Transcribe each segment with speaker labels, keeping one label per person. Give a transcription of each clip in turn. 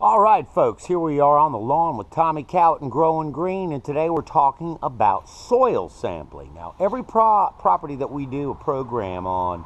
Speaker 1: All right, folks, here we are on the lawn with Tommy Cowett and GrowinGreen, and today we're talking about soil sampling. Now, every property that we do a program on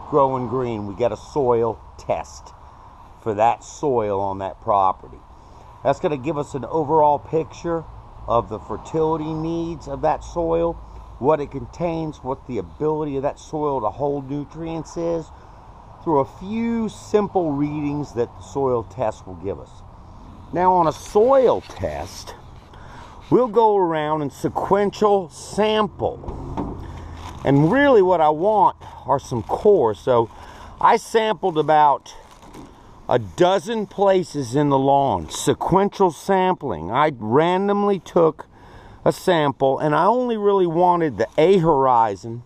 Speaker 1: GrowinGreen, we get a soil test for that soil on that property. That's going to give us an overall picture of the fertility needs of that soil, what it contains, what the ability of that soil to hold nutrients is, through a few simple readings that the soil test will give us. Now, on a soil test, we'll go around and sequential sample. And really what I want are some cores. So I sampled about a dozen places in the lawn. Sequential sampling. I randomly took a sample, and I only really wanted the A horizon,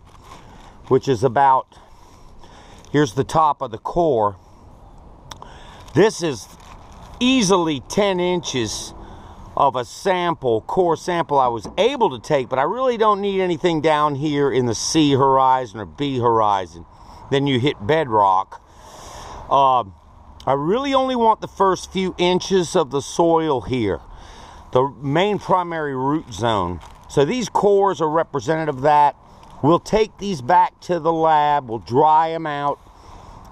Speaker 1: which is about, here's the top of the core. This is easily 10 inches of a sample, core sample I was able to take, but I really don't need anything down here in the C horizon or B horizon. Then you hit bedrock. I really only want the first few inches of the soil here, the main primary root zone. So these cores are representative of that. We'll take these back to the lab, we'll dry them out,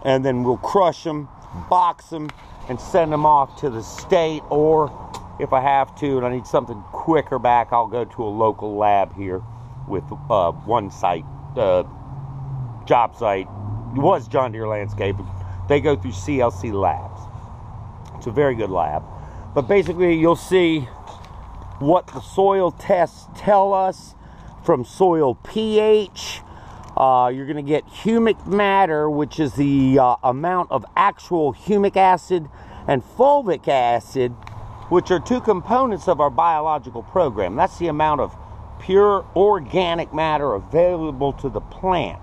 Speaker 1: and then we'll crush them, box them, and send them off to the state, or if I have to and I need something quicker back, I'll go to a local lab here with one site, job site. It was John Deere Landscaping. They go through CLC labs. It's a very good lab. But basically, you'll see what the soil tests tell us from soil pH. You're going to get humic matter, which is the amount of actual humic acid, and fulvic acid, which are two components of our biological program. That's the amount of pure organic matter available to the plant.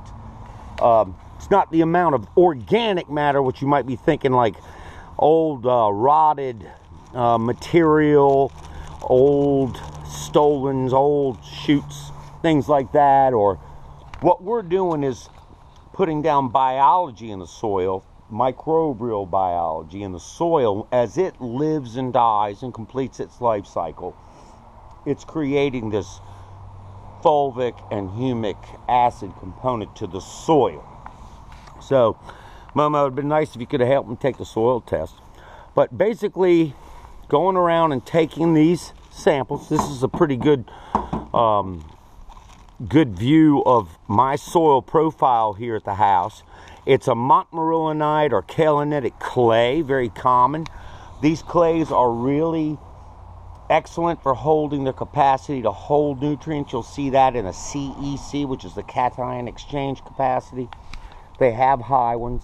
Speaker 1: It's not the amount of organic matter, which you might be thinking like old rotted material, old stolons, old shoots, things like that. Or what we're doing is putting down biology in the soil, microbial biology in the soil as it lives and dies and completes its life cycle. It's creating this fulvic and humic acid component to the soil. So, Mama, it would have been nice if you could have helped me take the soil test. But basically, going around and taking these samples, this is a pretty good view of my soil profile here at the house. It's a montmorillonite or kaolitic clay, very common. These clays are really excellent for holding their capacity to hold nutrients. You'll see that in a CEC, which is the cation exchange capacity. They have high ones,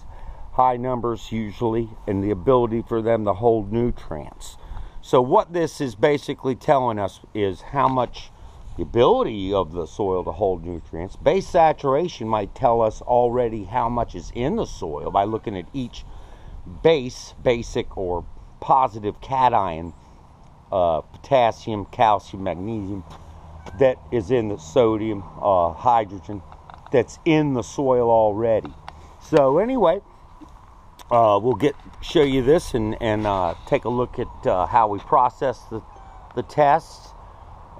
Speaker 1: high numbers usually, and the ability for them to hold nutrients. So what this is basically telling us is how much the ability of the soil to hold nutrients. Base saturation might tell us already how much is in the soil by looking at each base, basic or positive cation, potassium, calcium, magnesium, that is in the sodium, hydrogen, that's in the soil already. So anyway, we'll show you this and take a look at how we process the tests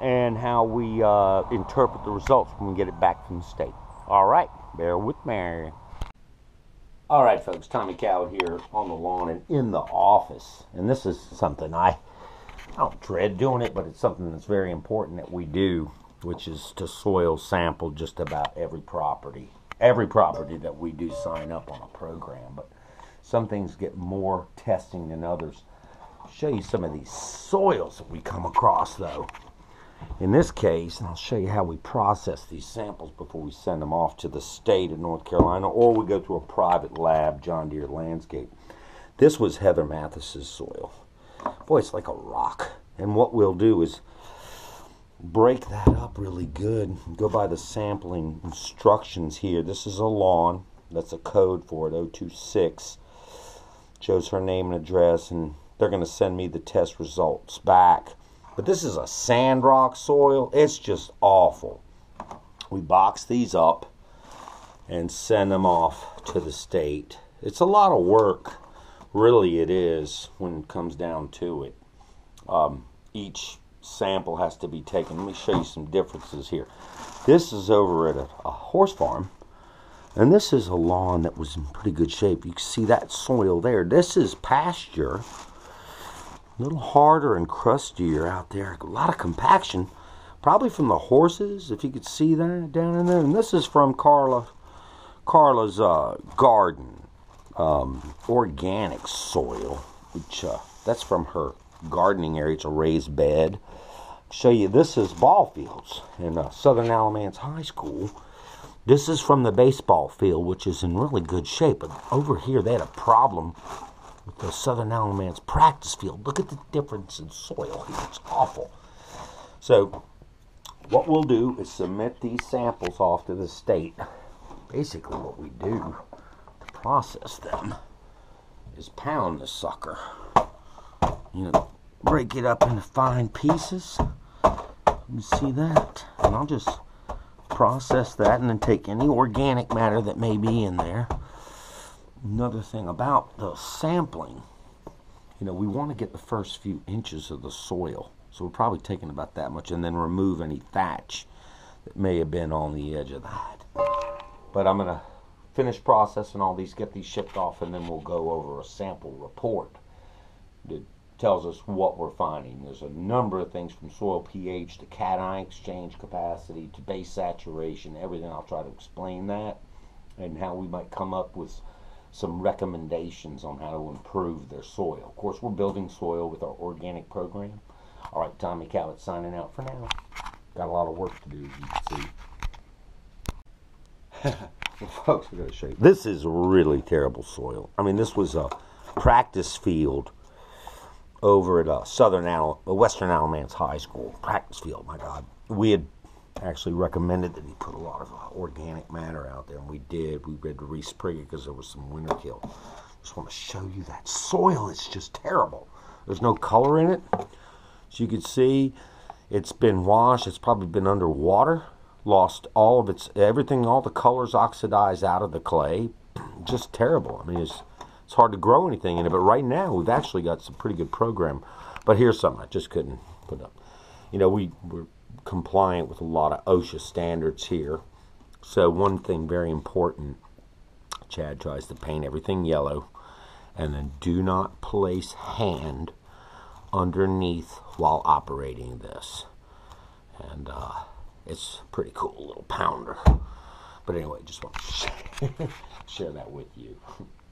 Speaker 1: and how we interpret the results when we get it back from the state. All right, bear with me. All right, folks, Tommy Cowett here on the lawn and in the office. And this is something I don't dread doing it, but it's something that's very important that we do, which is to soil sample just about every property. Every property that we do sign up on a program, but some things get more testing than others. I'll show you some of these soils that we come across, though. In this case, and I'll show you how we process these samples before we send them off to the state of North Carolina, or we go to a private lab, John Deere Landscape. This was Heather Mathis's soil. Boy, it's like a rock. And what we'll do is break that up really good. Go by the sampling instructions here. This is a lawn. That's a code for it, 026. Shows her name and address, and they're going to send me the test results back. But this is a sand rock soil. It's just awful. We box these up and send them off to the state. It's a lot of work Really it is when it comes down to it. Each sample has to be taken. Let me show you some differences here. This is over at a horse farm, and this is a lawn that was in pretty good shape. You can see that soil there. This is pasture, a little harder and crustier out there. A lot of compaction, probably from the horses, if you could see that down in there. And this is from Carla's garden, organic soil, which that's from her gardening area. It's a raised bed. Show you, this is ball fields in Southern Alamance High School. This is from the baseball field, which is in really good shape. But over here, they had a problem with the Southern Alamance practice field. Look at the difference in soil here. It's awful. So what we'll do is submit these samples off to the state. Basically what we do to process them is pound this sucker. You know, break it up into fine pieces. You see that? And I'll just process that and then take any organic matter that may be in there. Another thing about the sampling, you know, we want to get the first few inches of the soil. So we're probably taking about that much, and then remove any thatch that may have been on the edge of that. But I'm going to finish processing all these, get these shipped off, and then we'll go over a sample report that tells us what we're finding. There's a number of things from soil pH to cation exchange capacity to base saturation, everything. I'll try to explain that and how we might come up with some recommendations on how to improve their soil. Of course, we're building soil with our organic program. All right, Tommy Cowett signing out for now. Got a lot of work to do, as you can see. Well, folks, we're going to show you. This is really terrible soil. I mean, this was a practice field over at Western Alamance High School. Practice field, my God. We had actually recommended that he put a lot of organic matter out there, and we did. We had to re-sprig it because there was some winter kill. Just want to show you that soil. It's just terrible. There's no color in it. As you can see, it's been washed. It's probably been underwater. Lost all of its, everything, all the colors oxidized out of the clay. Just terrible. I mean, it's hard to grow anything in it, but right now we've actually got some pretty good program. But here's something I just couldn't put up. You know, we're compliant with a lot of OSHA standards here. So one thing very important, Chad tries to paint everything yellow, and then do not place hand underneath while operating this. And it's a pretty cool little pounder. But anyway, just want to share that with you.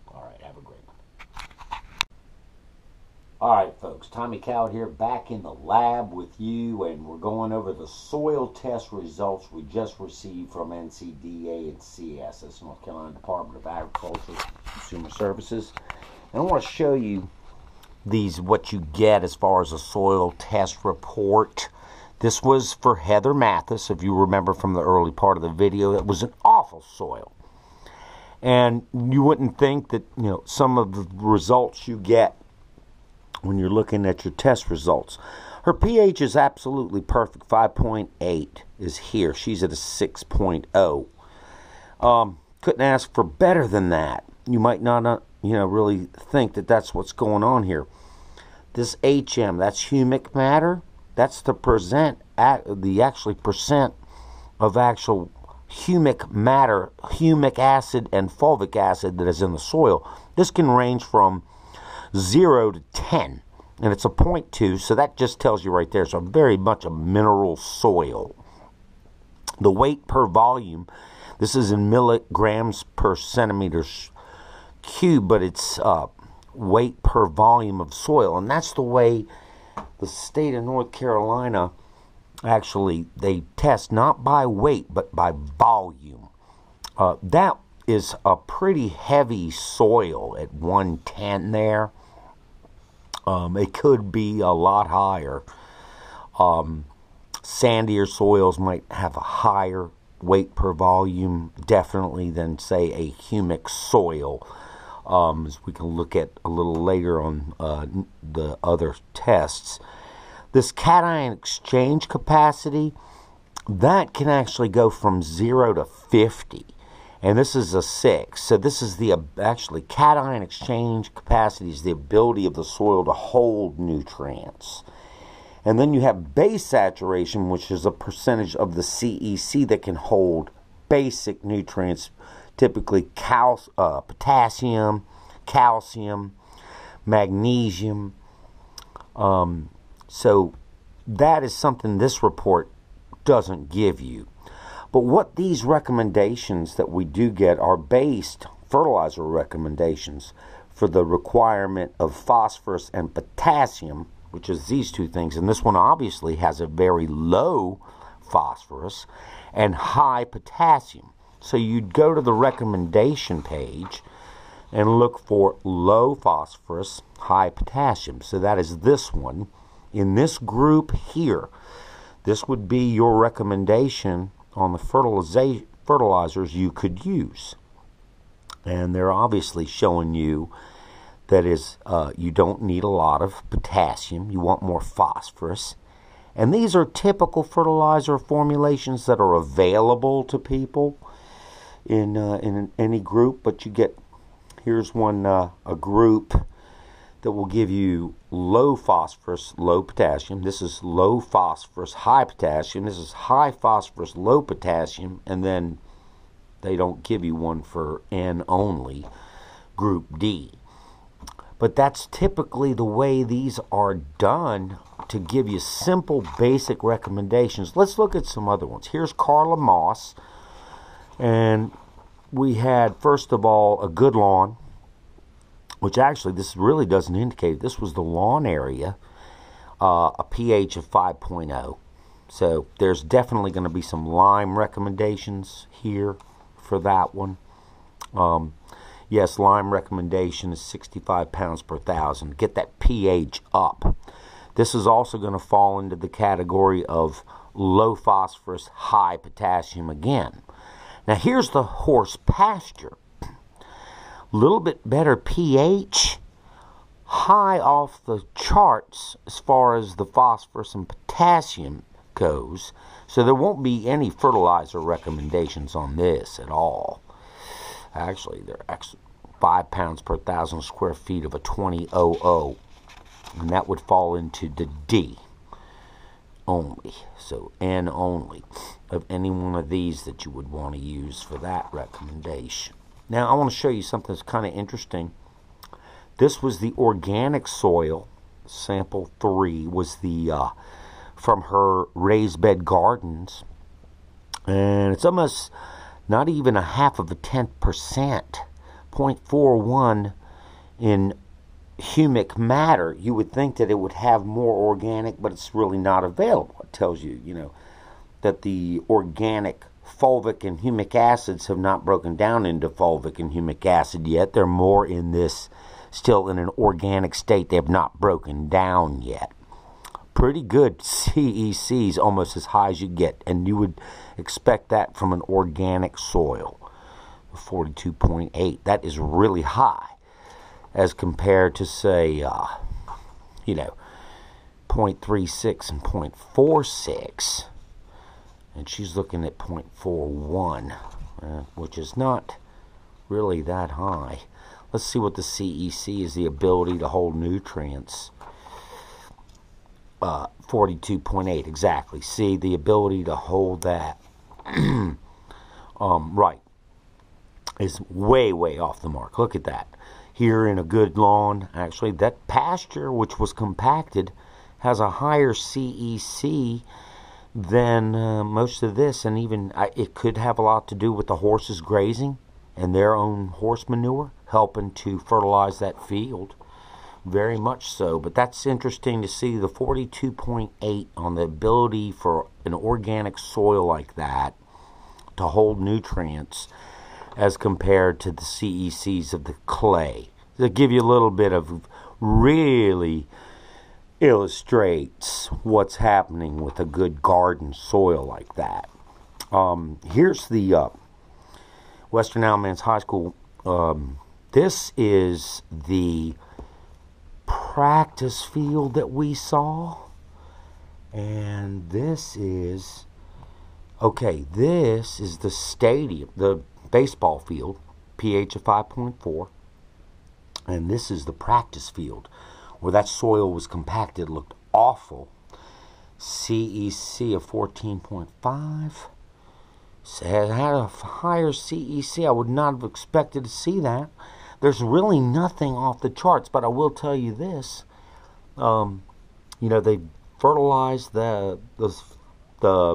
Speaker 1: All right, have a great one. All right, folks, Tommy Cowett here, back in the lab with you, and we're going over the soil test results we just received from NCDA&CS. That's North Carolina Department of Agriculture and Consumer Services. And I want to show you what you get as far as a soil test report. This was for Heather Mathis, if you remember from the early part of the video. It was an awful soil. And you wouldn't think that, you know, some of the results you get when you're looking at your test results. Her pH is absolutely perfect. 5.8 is here. She's at a 6.0. Couldn't ask for better than that. You might not, really think that that's what's going on here. This HM, that's humic matter. That's the percent of actual humic matter, humic acid and fulvic acid that is in the soil. This can range from 0 to 10, and it's a 0.2, so that just tells you right there it's very much a mineral soil. The weight per volume, this is in milligrams per centimeters cube, but it's weight per volume of soil, and that's the way the state of North Carolina actually, they test not by weight but by volume. That is a pretty heavy soil at 110 there. It could be a lot higher. Sandier soils might have a higher weight per volume, definitely, than, say, a humic soil. As we can look at a little later on the other tests. This cation exchange capacity, that can actually go from 0 to 50. And this is a 6. So this is the actually cation exchange capacity is the ability of the soil to hold nutrients. And then you have base saturation, which is a percentage of the CEC that can hold basic nutrients, typically potassium, calcium, magnesium. So that is something this report doesn't give you. But what these recommendations that we do get are based, fertilizer recommendations, for the requirement of phosphorus and potassium, which is these two things. And this one obviously has a very low phosphorus and high potassium. So you'd go to the recommendation page and look for low phosphorus, high potassium. So that is this one. In this group here, this would be your recommendation on the fertilizers you could use. And they're obviously showing you that is you don't need a lot of potassium. You want more phosphorus. And these are typical fertilizer formulations that are available to people in any group. But you get, here's one, a group that will give you low phosphorus, low potassium. This is low phosphorus, high potassium. This is high phosphorus, low potassium. And then they don't give you one for N only, group D. But that's typically the way these are done to give you simple, basic recommendations. Let's look at some other ones. Here's Carla Moss. And we had, first of all, a good lawn, which actually this really doesn't indicate. This was the lawn area, a pH of 5.0. So there's definitely going to be some lime recommendations here for that one. Yes, lime recommendation is 65 pounds per thousand. Get that pH up. This is also going to fall into the category of low phosphorus, high potassium again. Now here's the horse pasture. Little bit better pH, high off the charts as far as the phosphorus and potassium goes. So there won't be any fertilizer recommendations on this at all. Actually, they're 5 pounds per thousand square feet of a 2000, and that would fall into the D only. So N only of any one of these that you would want to use for that recommendation. Now, I want to show you something that's kind of interesting. This was the organic soil. Sample 3 was the from her raised bed gardens. And it's almost not even a half of a 10%. 0.41 in Humic Matter. You would think that it would have more organic, but it's really not available. It tells you, that the organic fulvic and humic acids have not broken down into fulvic and humic acid yet. They're more in this, still in an organic state. They have not broken down yet. Pretty good CECs, almost as high as you get. And you would expect that from an organic soil. 42.8. That is really high as compared to, say, 0.36 and 0.46. And she's looking at 0.41, which is not really that high. Let's see what the CEC is, the ability to hold nutrients. 42.8, exactly. See, the ability to hold that, right, is way, way off the mark. Look at that. Here in a good lawn, actually, that pasture, which was compacted, has a higher CEC than most of this, and even it could have a lot to do with the horses grazing and their own horse manure helping to fertilize that field. Very much so. But that's interesting to see the 42.8 on the ability for an organic soil like that to hold nutrients as compared to the CECs of the clay. To give you a little bit of really illustrates what's happening with a good garden soil like that. Here's the Western Alamance High School. This is the practice field that we saw, and this is the stadium, the baseball field, pH of 5.4. And this is the practice field where that soil was compacted, looked awful. CEC of 14.5. So it had a higher CEC. I would not have expected to see that. There's really nothing off the charts, but I will tell you this. They fertilized the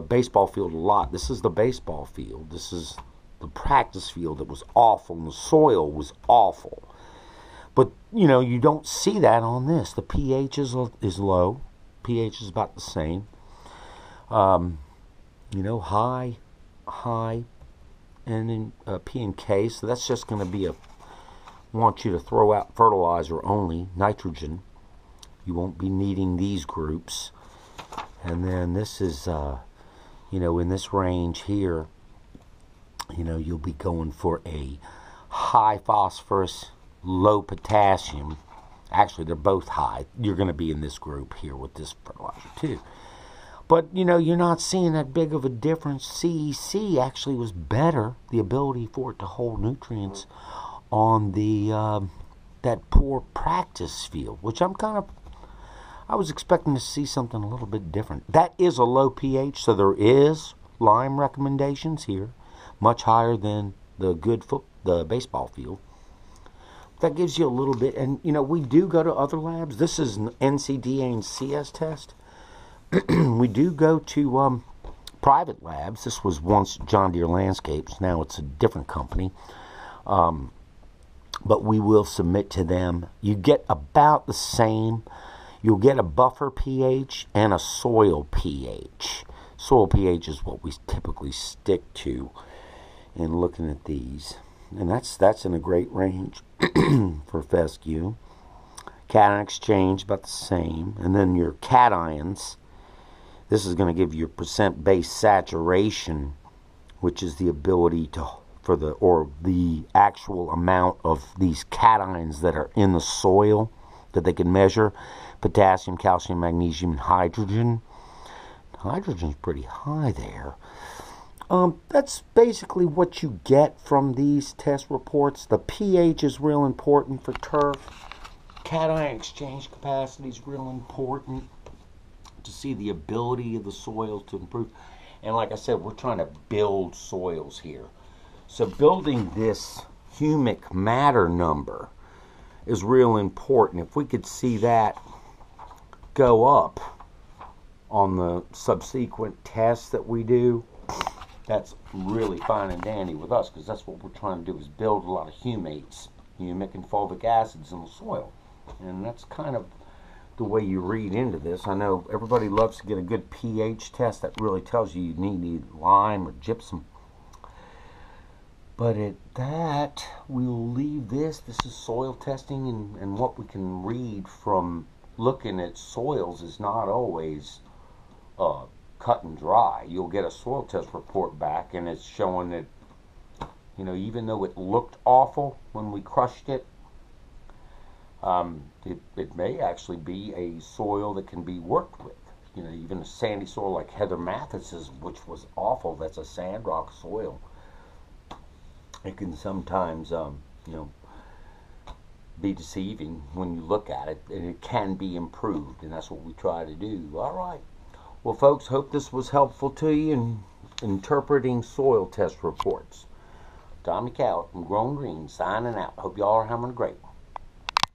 Speaker 1: baseball field a lot. This is the baseball field. This is the practice field that was awful, and the soil was awful. But, you don't see that on this. The pH is low. pH is about the same. High, and then P and K. So that's just going to be want you to throw out fertilizer only, nitrogen. You won't be needing these groups. And then this is, in this range here, you'll be going for a high phosphorus, low potassium. Actually, they're both high. You're going to be in this group here with this fertilizer too. But, you're not seeing that big of a difference. CEC actually was better, the ability for it to hold nutrients on that poor practice field, which I was expecting to see something a little bit different. That is a low pH, so there is lime recommendations here, much higher than the baseball field. That gives you a little bit, and we do go to other labs. This is an NCDA&CS test. We do go to private labs. This was once John Deere Landscapes. Now it's a different company. But we will submit to them. You get about the same. You'll get a buffer pH and a soil pH. Soil pH is what we typically stick to in looking at these. And that's in a great range for fescue. Cation exchange, about the same. And then your cations. This is going to give you percent base saturation, which is the ability for the actual amount of these cations that are in the soil that they can measure. Potassium, calcium, magnesium, and hydrogen. Hydrogen's pretty high there. That's basically what you get from these test reports. The pH is real important for turf. Cation exchange capacity is real important to see the ability of the soil to improve. And like I said, we're trying to build soils here. So building this humic matter number is real important. If we could see that go up on the subsequent tests that we do, that's really fine and dandy with us, because that's what we're trying to do, is build a lot of humates, humic and fulvic acids in the soil. And that's kind of the way you read into this. I know everybody loves to get a good pH test that really tells you need lime or gypsum. But at that, we'll leave this. This is soil testing, and what we can read from looking at soils is not always cut and dry. You'll get a soil test report back, and it's showing that, even though it looked awful when we crushed it, it may actually be a soil that can be worked with. Even a sandy soil like Heather Mathis's, which was awful, that's a sand rock soil. It can sometimes, be deceiving when you look at it, and it can be improved, and that's what we try to do. All right. Well, folks, hope this was helpful to you in interpreting soil test reports. Tommy Cowett from GrowinGreen signing out. Hope y'all are having a great one.